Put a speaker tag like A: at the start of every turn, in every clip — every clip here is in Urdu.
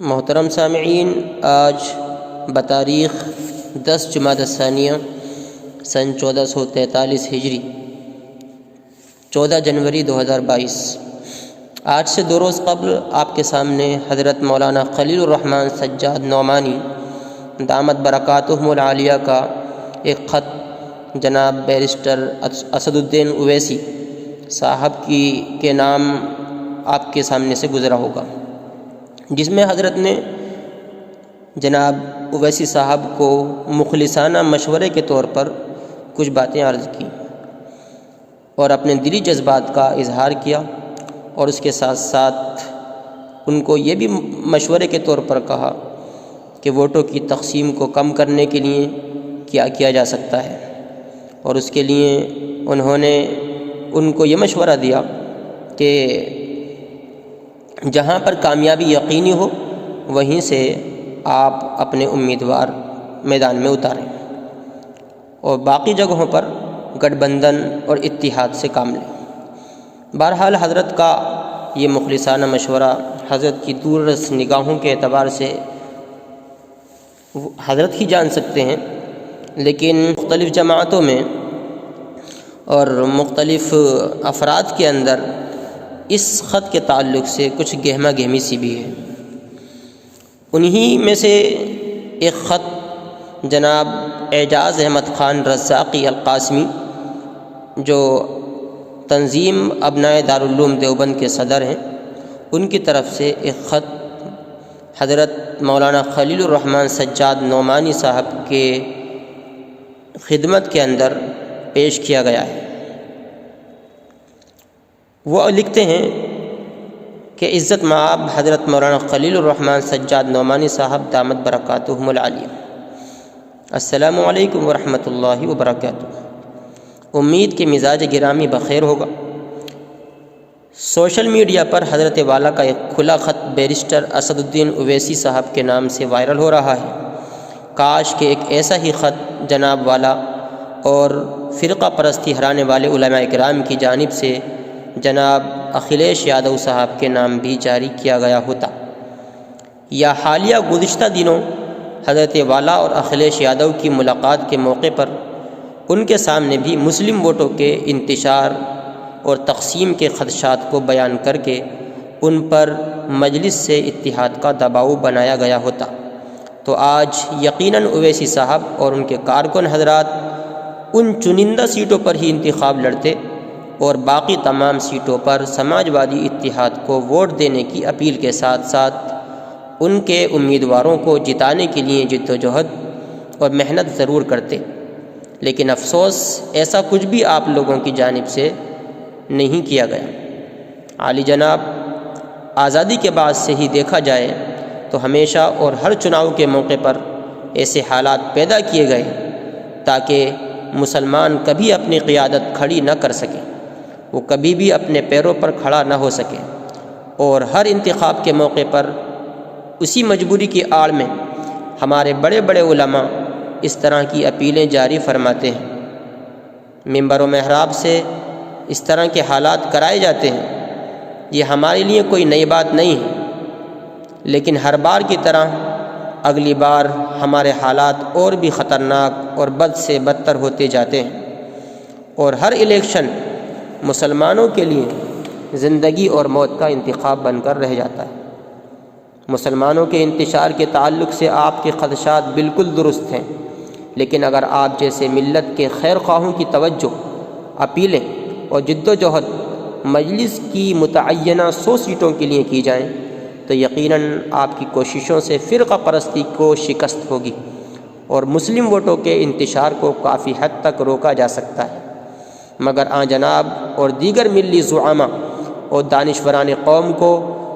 A: محترم سامعین، آج بتاریخ 10 جمادی الثانیہ سن 1443 ہجری 14 جنوری 2022، آج سے 2 روز قبل آپ کے سامنے حضرت مولانا خلیل الرحمن سجاد نعمانی دامت برکاتہم العالیہ کا ایک خط جناب بیرسٹر اسد الدین اویسی صاحب کے نام آپ کے سامنے سے گزرا ہوگا، جس میں حضرت نے جناب اویسی صاحب کو مخلصانہ مشورے کے طور پر کچھ باتیں عرض کی اور اپنے دلی جذبات کا اظہار کیا، اور اس کے ساتھ ساتھ ان کو یہ بھی مشورے کے طور پر کہا کہ ووٹوں کی تقسیم کو کم کرنے کے لیے کیا کیا جا سکتا ہے، اور اس کے لیے انہوں نے ان کو یہ مشورہ دیا کہ جہاں پر کامیابی یقینی ہو وہیں سے آپ اپنے امیدوار میدان میں اتاریں اور باقی جگہوں پر گٹھ بندھن اور اتحاد سے کام لیں۔ بہرحال حضرت کا یہ مخلصانہ مشورہ حضرت کی دوررس نگاہوں کے اعتبار سے حضرت ہی جان سکتے ہیں، لیکن مختلف جماعتوں میں اور مختلف افراد کے اندر اس خط کے تعلق سے کچھ گہما گہمی سی بھی ہے۔ انہی میں سے ایک خط جناب اعجاز احمد خان رزاقی القاسمی، جو تنظیم ابنائے دارالعلوم دیوبند کے صدر ہیں، ان کی طرف سے ایک خط حضرت مولانا خلیل الرحمن سجاد نعمانی صاحب کے خدمت کے اندر پیش کیا گیا ہے۔ وہ لکھتے ہیں کہ عزت مآب حضرت مولانا خلیل الرحمن سجاد نعمانی صاحب دامت برکاتہم العالیہ، السلام علیکم ورحمۃ اللہ وبرکاتہ۔ امید کہ مزاج گرامی بخیر ہوگا۔ سوشل میڈیا پر حضرت والا کا ایک کھلا خط بیرسٹر اسد الدین اویسی صاحب کے نام سے وائرل ہو رہا ہے۔ کاش کہ ایک ایسا ہی خط جناب والا اور فرقہ پرستی ہرانے والے علماء اکرام کی جانب سے جناب اکھلیش یادو صاحب کے نام بھی جاری کیا گیا ہوتا، یا حالیہ گزشتہ دنوں حضرت والا اور اکھلیش یادو کی ملاقات کے موقع پر ان کے سامنے بھی مسلم ووٹوں کے انتشار اور تقسیم کے خدشات کو بیان کر کے ان پر مجلس سے اتحاد کا دباؤ بنایا گیا ہوتا، تو آج یقیناً اویسی صاحب اور ان کے کارکن حضرات ان چنندہ سیٹوں پر ہی انتخاب لڑتے اور باقی تمام سیٹوں پر سماجوادی اتحاد کو ووٹ دینے کی اپیل کے ساتھ ساتھ ان کے امیدواروں کو جتانے کے لیے جد و جہد اور محنت ضرور کرتے، لیکن افسوس ایسا کچھ بھی آپ لوگوں کی جانب سے نہیں کیا گیا۔ عالی جناب، آزادی کے بعد سے ہی دیکھا جائے تو ہمیشہ اور ہر چناؤ کے موقع پر ایسے حالات پیدا کیے گئے تاکہ مسلمان کبھی اپنی قیادت کھڑی نہ کر سکے، وہ کبھی بھی اپنے پیروں پر کھڑا نہ ہو سکے، اور ہر انتخاب کے موقع پر اسی مجبوری کی آڑ میں ہمارے بڑے بڑے علماء اس طرح کی اپیلیں جاری فرماتے ہیں، ممبر و محراب سے اس طرح کے حالات کرائے جاتے ہیں۔ یہ ہمارے لیے کوئی نئی بات نہیں ہے، لیکن ہر بار کی طرح اگلی بار ہمارے حالات اور بھی خطرناک اور بد سے بدتر ہوتے جاتے ہیں، اور ہر الیکشن مسلمانوں کے لیے زندگی اور موت کا انتخاب بن کر رہ جاتا ہے۔ مسلمانوں کے انتشار کے تعلق سے آپ کے خدشات بالکل درست ہیں، لیکن اگر آپ جیسے ملت کے خیر خواہوں کی توجہ، اپیلیں اور جد و جہد مجلس کی متعینہ 100 سیٹوں کے لیے کی جائیں تو یقیناً آپ کی کوششوں سے فرقہ پرستی کو شکست ہوگی اور مسلم ووٹوں کے انتشار کو کافی حد تک روکا جا سکتا ہے۔ مگر جناب اور دیگر ملی زعماء اور دانشوران قوم کو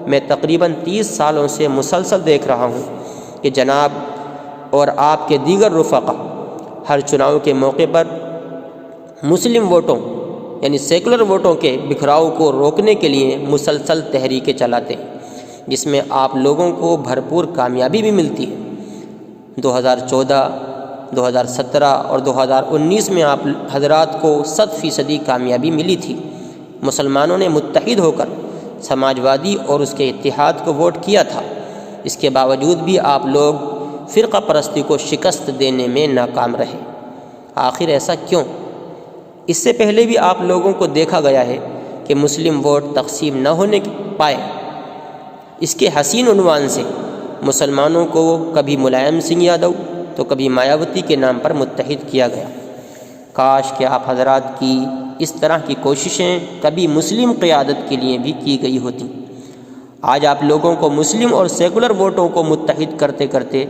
A: میں تقریباً 30 سالوں سے مسلسل دیکھ رہا ہوں کہ جناب اور آپ کے دیگر رفقا ہر چناؤ کے موقع پر مسلم ووٹوں یعنی سیکولر ووٹوں کے بکھراؤ کو روکنے کے لیے مسلسل تحریکیں چلاتے ہیں، جس میں آپ لوگوں کو بھرپور کامیابی بھی ملتی ہے۔ 2014، 2017 اور 2019 میں آپ حضرات کو 100% کامیابی ملی تھی۔ مسلمانوں نے متحد ہو کر سماجوادی اور اس کے اتحاد کو ووٹ کیا تھا، اس کے باوجود بھی آپ لوگ فرقہ پرستی کو شکست دینے میں ناکام رہے۔ آخر ایسا کیوں؟ اس سے پہلے بھی آپ لوگوں کو دیکھا گیا ہے کہ مسلم ووٹ تقسیم نہ ہونے پائے۔ اس کے حسین عنوان سے مسلمانوں کو کبھی ملائم سنگھ یادو تو کبھی مایاوتی کے نام پر متحد کیا گیا۔ کاش کہ آپ حضرات کی اس طرح کی کوششیں کبھی مسلم قیادت کے لیے بھی کی گئی ہوتی۔ آج آپ لوگوں کو مسلم اور سیکولر ووٹوں کو متحد کرتے کرتے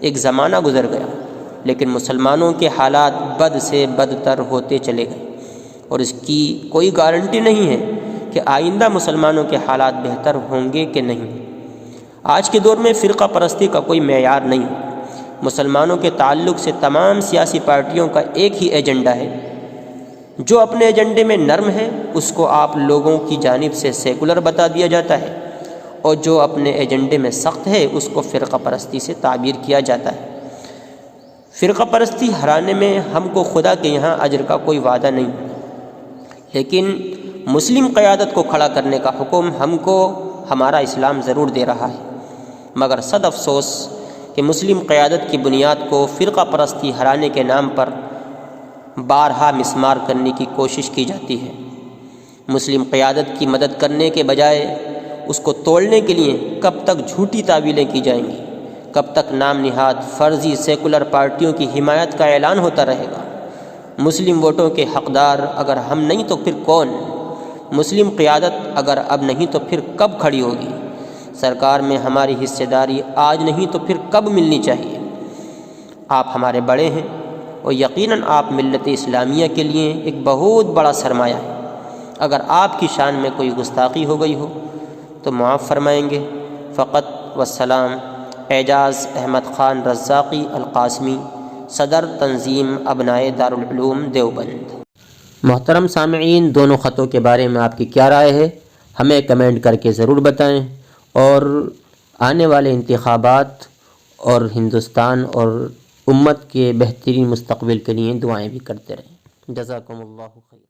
A: ایک زمانہ گزر گیا، لیکن مسلمانوں کے حالات بد سے بدتر ہوتے چلے گئے، اور اس کی کوئی گارنٹی نہیں ہے کہ آئندہ مسلمانوں کے حالات بہتر ہوں گے کہ نہیں۔ آج کے دور میں فرقہ پرستی کا کوئی معیار نہیں۔ مسلمانوں کے تعلق سے تمام سیاسی پارٹیوں کا ایک ہی ایجنڈا ہے۔ جو اپنے ایجنڈے میں نرم ہے اس کو آپ لوگوں کی جانب سے سیکولر بتا دیا جاتا ہے، اور جو اپنے ایجنڈے میں سخت ہے اس کو فرقہ پرستی سے تعبیر کیا جاتا ہے۔ فرقہ پرستی ہرانے میں ہم کو خدا کے یہاں اجر کا کوئی وعدہ نہیں، لیکن مسلم قیادت کو کھڑا کرنے کا حکم ہم کو ہمارا اسلام ضرور دے رہا ہے، مگر صد افسوس کہ مسلم قیادت کی بنیاد کو فرقہ پرستی ہرانے کے نام پر بارہا مسمار کرنے کی کوشش کی جاتی ہے۔ مسلم قیادت کی مدد کرنے کے بجائے اس کو توڑنے کے لیے کب تک جھوٹی تعویلیں کی جائیں گی؟ کب تک نام نہاد فرضی سیکولر پارٹیوں کی حمایت کا اعلان ہوتا رہے گا؟ مسلم ووٹوں کے حقدار اگر ہم نہیں تو پھر کون؟ مسلم قیادت اگر اب نہیں تو پھر کب کھڑی ہوگی؟ سرکار میں ہماری حصہ داری آج نہیں تو پھر کب ملنی چاہیے؟ آپ ہمارے بڑے ہیں اور یقیناً آپ ملت اسلامیہ کے لیے ایک بہت بڑا سرمایہ ہے۔ اگر آپ کی شان میں کوئی گستاخی ہو گئی ہو تو معاف فرمائیں گے۔ فقط والسلام، اعجاز احمد خان رزاقی القاسمی، صدر تنظیم ابنائے دارالعلوم دیوبند۔ محترم سامعین، دونوں خطوں کے بارے میں آپ کی کیا رائے ہے؟ ہمیں کمنٹ کر کے ضرور بتائیں، اور آنے والے انتخابات اور ہندوستان اور امت کے بہترین مستقبل کے لیے دعائیں بھی کرتے رہیں۔ جزاکم اللہ خیر۔